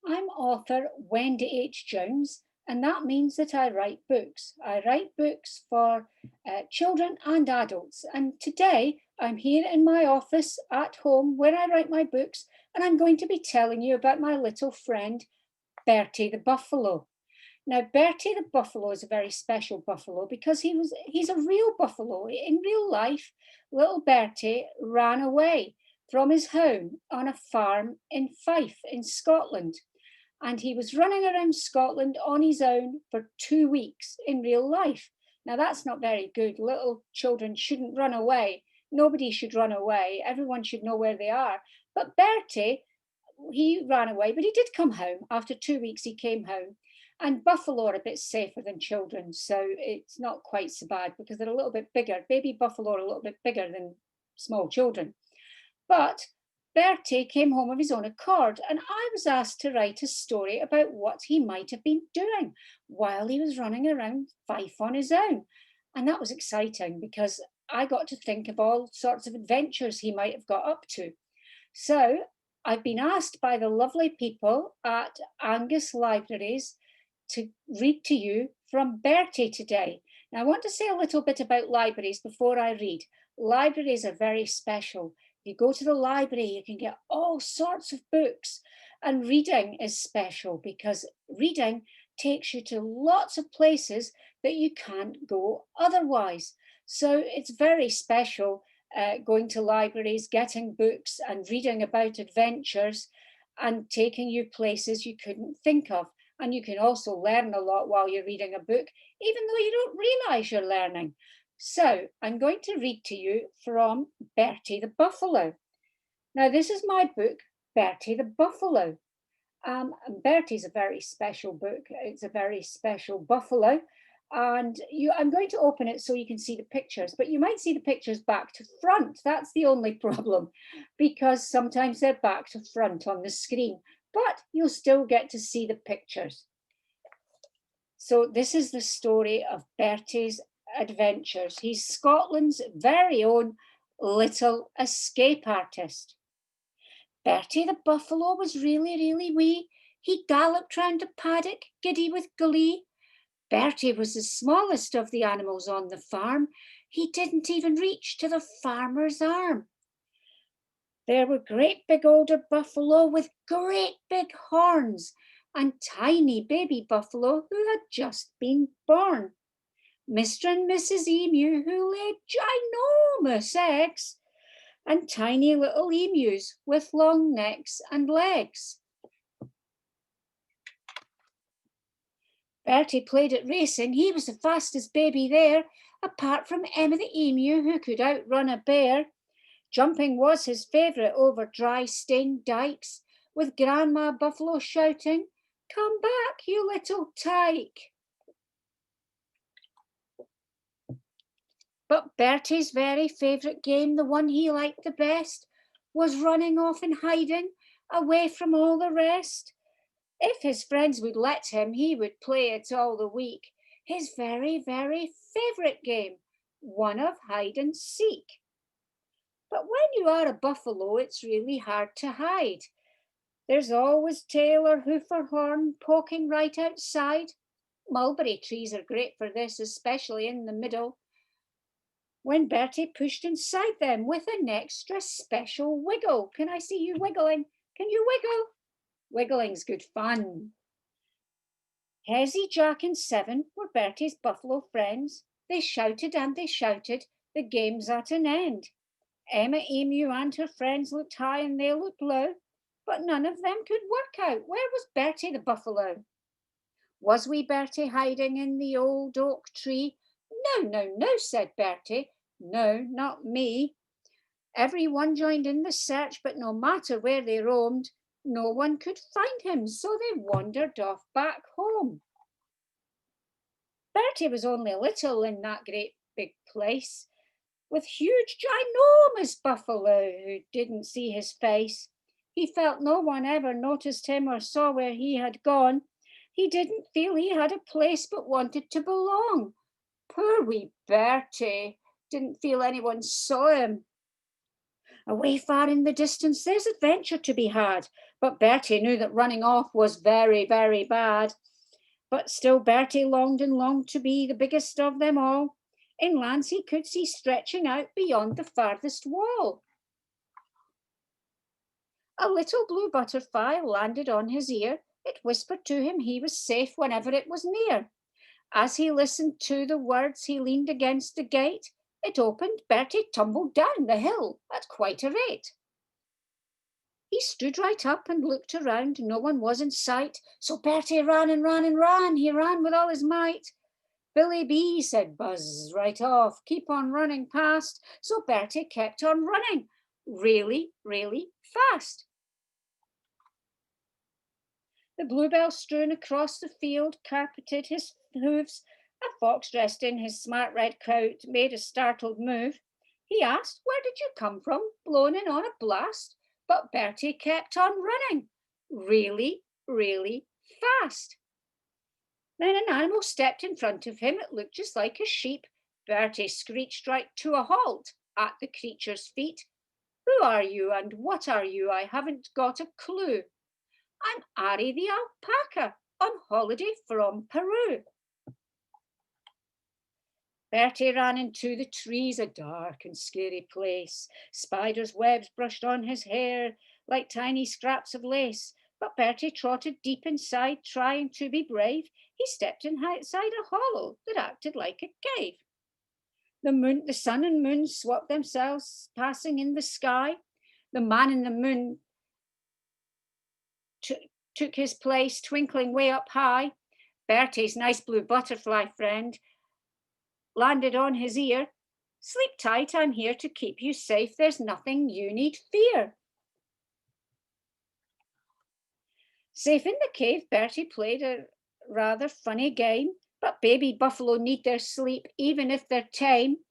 I'm author Wendy Jones, and that means that I write books. I write books for children and adults. And today I'm here in my office at home where I write my books, and I'm going to be telling you about my little friend, Bertie the Buffalo. Now, Bertie the Buffalo is a very special buffalo because he's a real buffalo. In real life, little Bertie ran away from his home on a farm in Fife in Scotland. And he was running around Scotland on his own for 2 weeks in real life. Now, that's not very good. Little children shouldn't run away. Nobody should run away. Everyone should know where they are. But Bertie, he ran away, but he did come home. After 2 weeks, he came home. And buffalo are a bit safer than children, so it's not quite so bad because they're a little bit bigger. Baby buffalo are a little bit bigger than small children. But Bertie came home of his own accord, and I was asked to write a story about what he might have been doing while he was running around Fife on his own. And that was exciting because I got to think of all sorts of adventures he might have got up to. So I've been asked by the lovely people at Angus Libraries to read to you from Bertie today. Now, I want to say a little bit about libraries before I read. Libraries are very special. If you go to the library, you can get all sorts of books. And reading is special because reading takes you to lots of places that you can't go otherwise. So it's very special going to libraries, getting books and reading about adventures and taking you places you couldn't think of. And you can also learn a lot while you're reading a book, even though you don't realize you're learning. So I'm going to read to you from Bertie the Buffalo. Now, this is my book, Bertie the Buffalo. Bertie's a very special book. It's a very special buffalo. And I'm going to open it so you can see the pictures, but you might see the pictures back to front. That's the only problem, because sometimes they're back to front on the screen, but you'll still get to see the pictures. So this is the story of Bertie's adventures. He's Scotland's very own little escape artist. Bertie the Buffalo was really wee. He galloped round the paddock, giddy with glee. Bertie was the smallest of the animals on the farm. He didn't even reach to the farmer's arm. There were great big older buffalo with great big horns and tiny baby buffalo who had just been born. Mr. and Mrs. Emu who laid ginormous eggs, and tiny little emus with long necks and legs. Bertie played at racing. He was the fastest baby there, apart from Emma the emu who could outrun a bear. Jumping was his favourite over dry stained dikes, with Grandma Buffalo shouting, "Come back, you little tyke." But Bertie's very favourite game, the one he liked the best, was running off and hiding away from all the rest. If his friends would let him, he would play it all the week. His very favourite game, one of hide and seek. But when you are a buffalo, it's really hard to hide. There's always tail or hoof or horn poking right outside. Mulberry trees are great for this, especially in the middle. When Bertie pushed inside them with an extra special wiggle. Can I see you wiggling? Can you wiggle? Wiggling's good fun. Hezzy, Jack and Seven were Bertie's buffalo friends. They shouted and they shouted, the game's at an end. Emma Emu and her friends looked high and they looked low, but none of them could work out where was Bertie the Buffalo. Was wee Bertie hiding in the old oak tree? No, said Bertie. No, not me. Everyone joined in the search, but no matter where they roamed, no one could find him, so they wandered off back home. Bertie was only little in that great big place, with huge, ginormous buffalo who didn't see his face. He felt no one ever noticed him or saw where he had gone. He didn't feel he had a place but wanted to belong. Poor wee Bertie didn't feel anyone saw him. Away far in the distance there's adventure to be had, but Bertie knew that running off was very, very bad. But still Bertie longed and longed to be the biggest of them all. In lands he could see stretching out beyond the farthest wall. A little blue butterfly landed on his ear. It whispered to him he was safe whenever it was near. As he listened to the words, he leaned against the gate. It opened, Bertie tumbled down the hill at quite a rate. He stood right up and looked around. No one was in sight. So Bertie ran and ran and ran. He ran with all his might. Billy Bee said, "Buzz right off. Keep on running past." So Bertie kept on running really, really fast. The bluebell strewn across the field carpeted his hooves. A fox dressed in his smart red coat made a startled move. He asked, "Where did you come from, blown in on a blast?" But Bertie kept on running really, really fast. Then an animal stepped in front of him. It looked just like a sheep. Bertie screeched right to a halt at the creature's feet. "Who are you and what are you? I haven't got a clue." "I'm Ari the alpaca, on holiday from Peru." Bertie ran into the trees, a dark and scary place. Spiders' webs brushed on his hair like tiny scraps of lace. But Bertie trotted deep inside, trying to be brave. He stepped inside a hollow that acted like a cave. The sun and moon swapped themselves, passing in the sky. The man in the moon took his place, twinkling way up high. Bertie's nice blue butterfly friend landed on his ear. "Sleep tight, I'm here to keep you safe. There's nothing you need fear." Safe in the cave, Bertie played a rather funny game. But baby buffalo need their sleep, even if they're tame.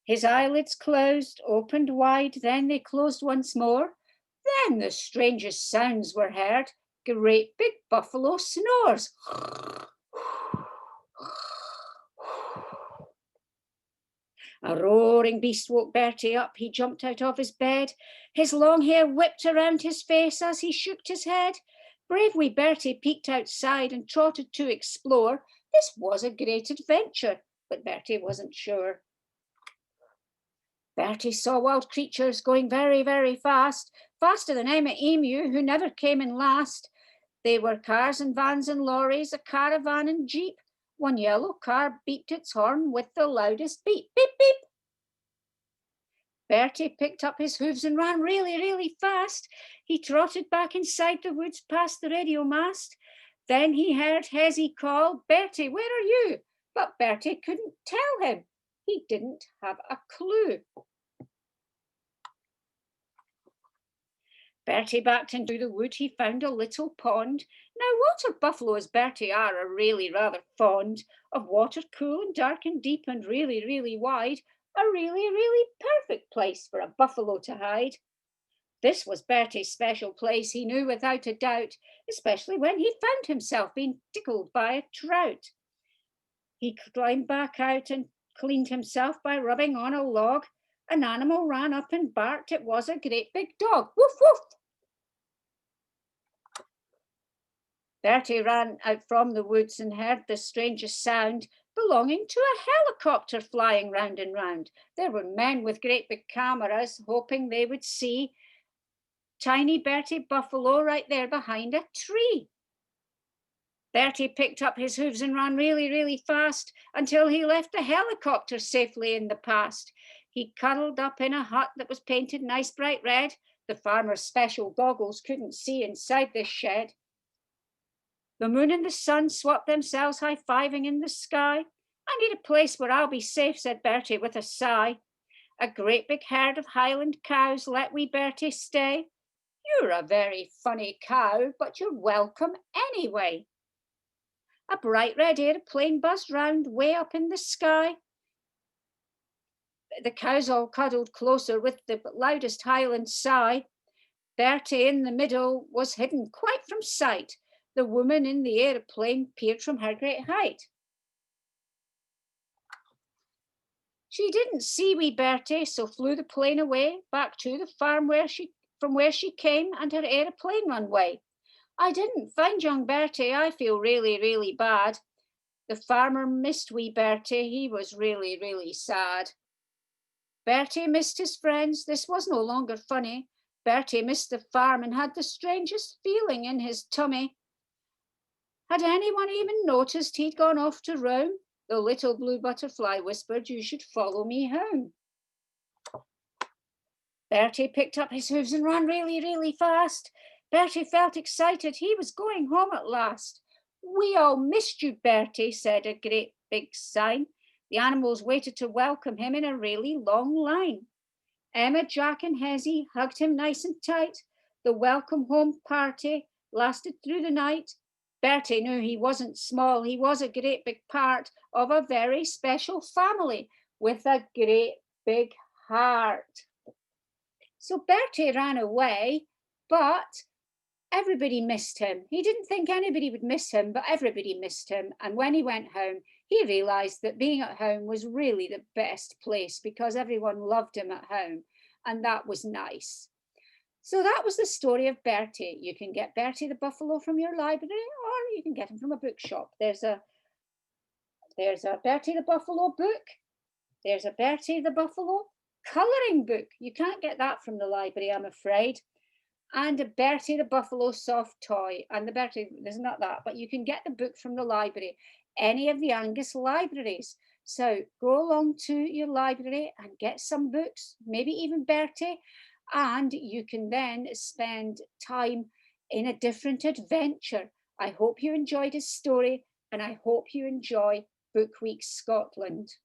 His eyelids closed, opened wide, then they closed once more. Then the strangest sounds were heard. Great big buffalo snores. A roaring beast woke Bertie up. He jumped out of his bed. His long hair whipped around his face as he shook his head. Brave wee Bertie peeked outside and trotted to explore. This was a great adventure, but Bertie wasn't sure. Bertie saw wild creatures going very, very fast, faster than Emma Emu, who never came in last. They were cars and vans and lorries, a caravan and jeep. One yellow car beeped its horn with the loudest beep, beep, beep. Bertie picked up his hooves and ran really, really fast. He trotted back inside the woods past the radio mast. Then he heard Hezzy call, "Bertie, where are you?" But Bertie couldn't tell him. He didn't have a clue. Bertie backed into the wood. He found a little pond. Now, water buffalo, as Bertie are really rather fond of water, cool and dark and deep and really, really wide. A really, really perfect place for a buffalo to hide. This was Bertie's special place, he knew without a doubt, especially when he found himself being tickled by a trout. He climbed back out and cleaned himself by rubbing on a log. An animal ran up and barked. It was a great big dog. Woof, woof! Bertie ran out from the woods and heard the strangest sound, belonging to a helicopter flying round and round. There were men with great big cameras, hoping they would see tiny Bertie Buffalo right there behind a tree. Bertie picked up his hooves and ran really, really fast until he left the helicopter safely in the past. He cuddled up in a hut that was painted nice bright red. The farmer's special goggles couldn't see inside this shed. The moon and the sun swapped themselves, high-fiving in the sky. "I need a place where I'll be safe," said Bertie with a sigh. A great big herd of Highland cows let wee Bertie stay. "You're a very funny cow, but you're welcome anyway." A bright red airplane buzzed round way up in the sky. The cows all cuddled closer with the loudest Highland sigh. Bertie in the middle was hidden quite from sight. The woman in the airplane peered from her great height. She didn't see wee Bertie, so flew the plane away back to the farm from where she came, and her aeroplane runway. I didn't find young Bertie. I feel really, really bad. The farmer missed wee Bertie. He was really, really sad. Bertie missed his friends. This was no longer funny. Bertie missed the farm and had the strangest feeling in his tummy. Had anyone even noticed he'd gone off to roam? The little blue butterfly whispered, "You should follow me home." Bertie picked up his hooves and ran really, really fast. Bertie felt excited. He was going home at last. "We all missed you, Bertie," said a great big sign. The animals waited to welcome him in a really long line. Emma, Jack, and Hezzy hugged him nice and tight. The welcome home party lasted through the night. Bertie knew he wasn't small. He was a great big part of a very special family with a great big heart. So Bertie ran away, but everybody missed him. He didn't think anybody would miss him, but everybody missed him. And when he went home, he realised that being at home was really the best place because everyone loved him at home. And that was nice. So that was the story of Bertie. You can get Bertie the Buffalo from your library, or you can get him from a bookshop. There's a Bertie the Buffalo book. There's a Bertie the Buffalo colouring book. You can't get that from the library, I'm afraid. And a Bertie the Buffalo soft toy. And the Bertie, there's not that, but you can get the book from the library, any of the Angus libraries. So go along to your library and get some books, maybe even Bertie, and you can then spend time in a different adventure. I hope you enjoyed his story, and I hope you enjoy Book Week Scotland.